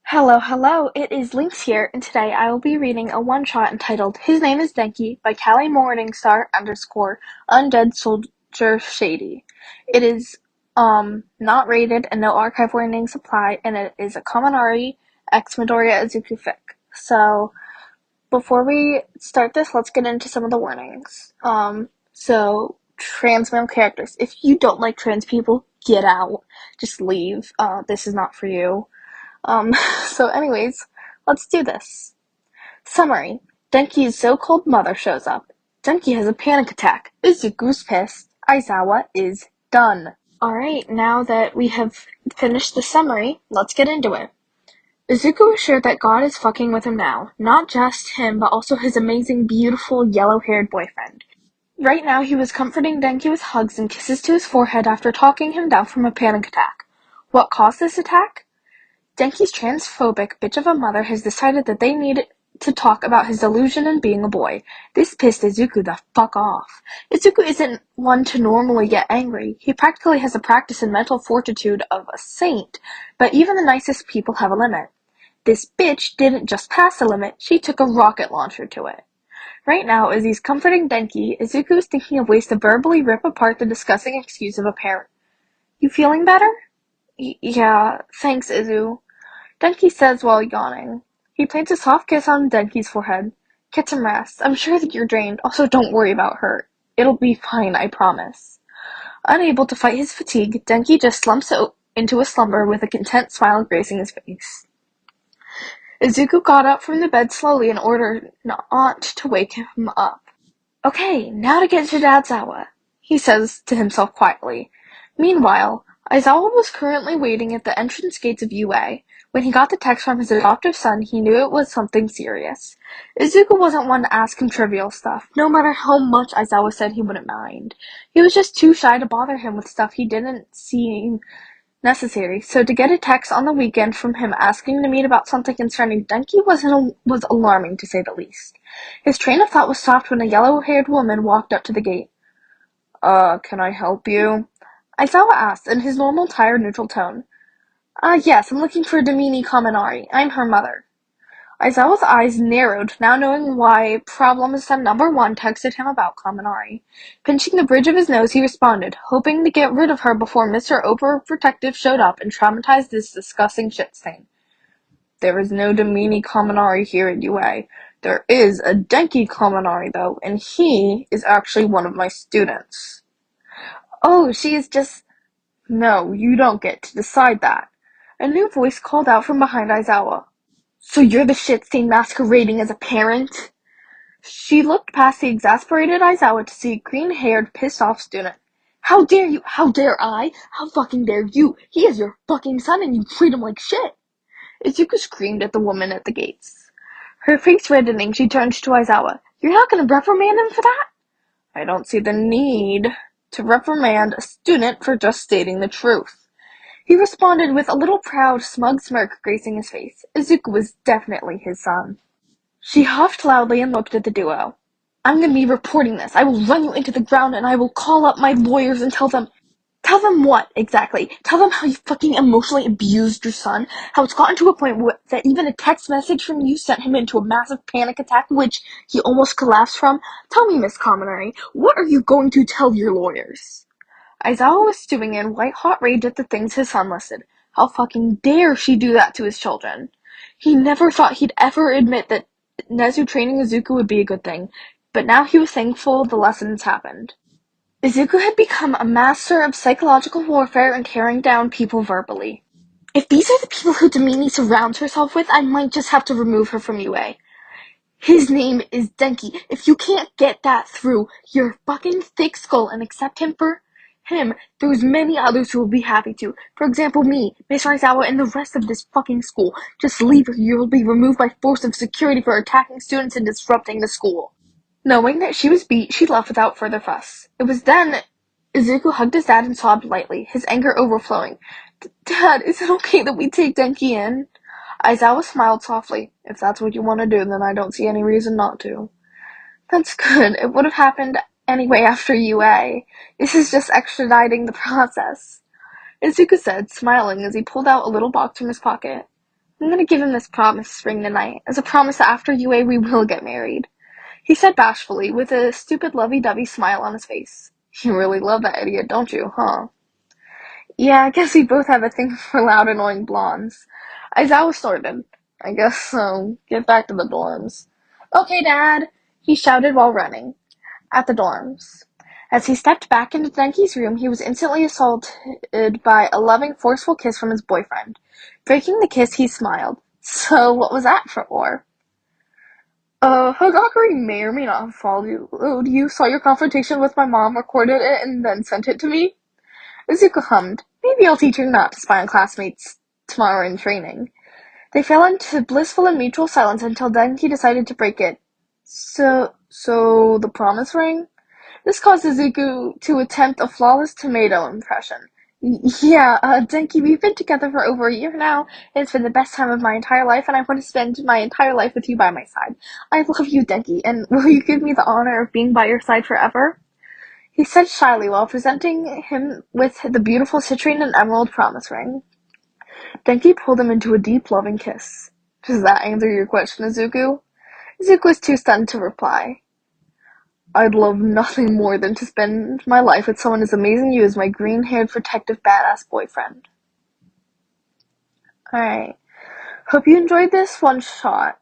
Hello, it is Lynx here, and today I will be reading a one-shot entitled His Name is Denki by Callie Morningstar _ Undead Soldier Shady. It is not rated and no archive warnings apply, and it is a Kaminari X Midoriya Izuku fic. So before we start this, let's get into some of the warnings. So trans male characters. If you don't like trans people, get out. Just leave. This is not for you. So anyways, let's do this. Summary. Denki's so-called mother shows up. Denki has a panic attack. Izuku's pissed. Aizawa is done. Alright, now that we have finished the summary, let's get into it. Izuku is sure that God is fucking with him now. Not just him, but also his amazing, beautiful, yellow-haired boyfriend. Right now, he was comforting Denki with hugs and kisses to his forehead after talking him down from a panic attack. What caused this attack? Denki's transphobic bitch of a mother has decided that they need to talk about his delusion in being a boy. This pissed Izuku the fuck off. Izuku isn't one to normally get angry. He practically has the practice and mental fortitude of a saint, but even the nicest people have a limit. This bitch didn't just pass the limit, she took a rocket launcher to it. Right now, as he's comforting Denki, Izuku is thinking of ways to verbally rip apart the disgusting excuse of a parent. You feeling better? Yeah, thanks, Izu. Denki says while yawning. He plants a soft kiss on Denki's forehead. Get some rest. I'm sure that you're drained. Also, don't worry about her. It'll be fine, I promise. Unable to fight his fatigue, Denki just slumps into a slumber with a content smile gracing his face. Izuku got up from the bed slowly in order not to wake him up. Okay, now to get to Aizawa, he says to himself quietly. Meanwhile, Aizawa was currently waiting at the entrance gates of UA. When he got the text from his adoptive son, he knew it was something serious. Izuku wasn't one to ask him trivial stuff, no matter how much Aizawa said he wouldn't mind. He was just too shy to bother him with stuff he didn't seem necessary, so to get a text on the weekend from him asking to meet about something concerning Denki was alarming, to say the least. His train of thought was stopped when a yellow-haired woman walked up to the gate. Can I help you? Aizawa asked, in his normal, tired, neutral tone. Yes, I'm looking for Domini Kaminari. I'm her mother. Aizawa's eyes narrowed, now knowing why Problemista #1 texted him about Kaminari. Pinching the bridge of his nose, he responded, hoping to get rid of her before Mr. Overprotective showed up and traumatized this disgusting shit stain. There is no Domini Kaminari here at UA. There is a Denki Kaminari, though, and he is actually one of my students. Oh, she is just... No, you don't get to decide that. A new voice called out from behind Aizawa. So you're the shit-stain masquerading as a parent? She looked past the exasperated Aizawa to see a green-haired, pissed-off student. How dare you? How dare I? How fucking dare you? He is your fucking son and you treat him like shit! Izuku screamed at the woman at the gates. Her face reddening, she turned to Aizawa. You're not gonna reprimand him for that? I don't see the need to reprimand a student for just stating the truth. He responded with a little proud, smug smirk gracing his face. Izuku was definitely his son. She huffed loudly and looked at the duo. I'm going to be reporting this. I will run you into the ground and I will call up my lawyers and tell them... Tell them what, exactly? Tell them how you fucking emotionally abused your son? How it's gotten to a point that even a text message from you sent him into a massive panic attack, which he almost collapsed from? Tell me, Miss Kaminari, what are you going to tell your lawyers? Aizawa was stewing in white-hot rage at the things his son listed. How fucking dare she do that to his children? He never thought he'd ever admit that Nezu training Izuku would be a good thing, but now he was thankful the lessons happened. Izuku had become a master of psychological warfare and tearing down people verbally. If these are the people who Domini surrounds herself with, I might just have to remove her from UA. His name is Denki. If you can't get that through your fucking thick skull and accept him for him, there's many others who will be happy to. For example, me, Miss Aizawa, and the rest of this fucking school. Just leave or you'll be removed by force of security for attacking students and disrupting the school. Knowing that she was beat, she left without further fuss. It was then Izuku hugged his dad and sobbed lightly, his anger overflowing. Dad, is it okay that we take Denki in? Aizawa smiled softly. If that's what you want to do, then I don't see any reason not to. That's good. It would have happened anyway after UA. This is just extraditing the process. Izuku said, smiling as he pulled out a little box from his pocket. I'm gonna give him this promise ring tonight, as a promise that after UA we will get married," he said bashfully, with a stupid lovey-dovey smile on his face. "You really love that idiot, don't you, huh?" "Yeah, I guess we both have a thing for loud, annoying blondes." Aizawa snorted. "I guess so. Get back to the dorms." "Okay, Dad," he shouted while running at the dorms. As he stepped back into Denki's room, he was instantly assaulted by a loving, forceful kiss from his boyfriend. Breaking the kiss, he smiled. "So, what was that for?" Hagakari may or may not have followed you, saw your confrontation with my mom, recorded it, and then sent it to me." Izuku hummed. "Maybe I'll teach her not to spy on classmates tomorrow in training." They fell into blissful and mutual silence until Denki decided to break it. So the promise ring?" This caused Izuku to attempt a flawless tomato impression. Yeah, Denki, we've been together for over a year now, and it's been the best time of my entire life, and I want to spend my entire life with you by my side. I love you, Denki, and will you give me the honor of being by your side forever?" He said shyly while presenting him with the beautiful citrine and emerald promise ring. Denki pulled him into a deep, loving kiss. "Does that answer your question, Izuku?" Izuku was too stunned to reply. "I'd love nothing more than to spend my life with someone as amazing as you as my green-haired, protective, badass boyfriend." Alright. Hope you enjoyed this one shot.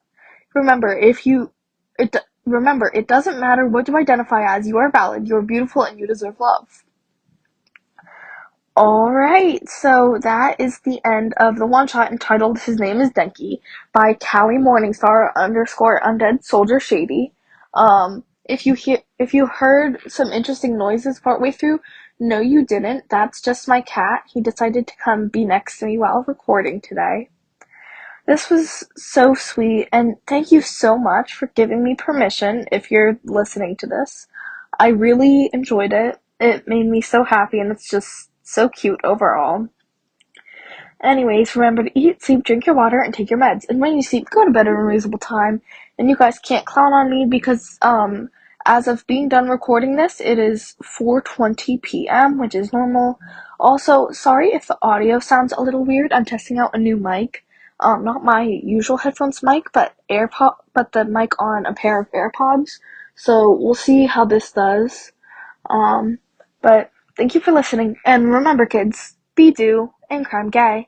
Remember, it doesn't matter what you identify as, you are valid, you are beautiful, and you deserve love. Alright, so that is the end of the one-shot entitled His Name is Denki by Callie Morningstar _ Undead Soldier Shady. If you heard some interesting noises partway through, no you didn't. That's just my cat. He decided to come be next to me while recording today. This was so sweet, and thank you so much for giving me permission if you're listening to this. I really enjoyed it. It made me so happy, and it's just so cute overall. Anyways, remember to eat, sleep, drink your water, and take your meds. And when you sleep, go to bed at a reasonable time. And you guys can't clown on me because, as of being done recording this, it is 4:20 p.m., which is normal. Also, sorry if the audio sounds a little weird. I'm testing out a new mic. Not my usual headphones mic, but the mic on a pair of AirPods. So we'll see how this does. But thank you for listening. And remember, kids, be do and crime gay.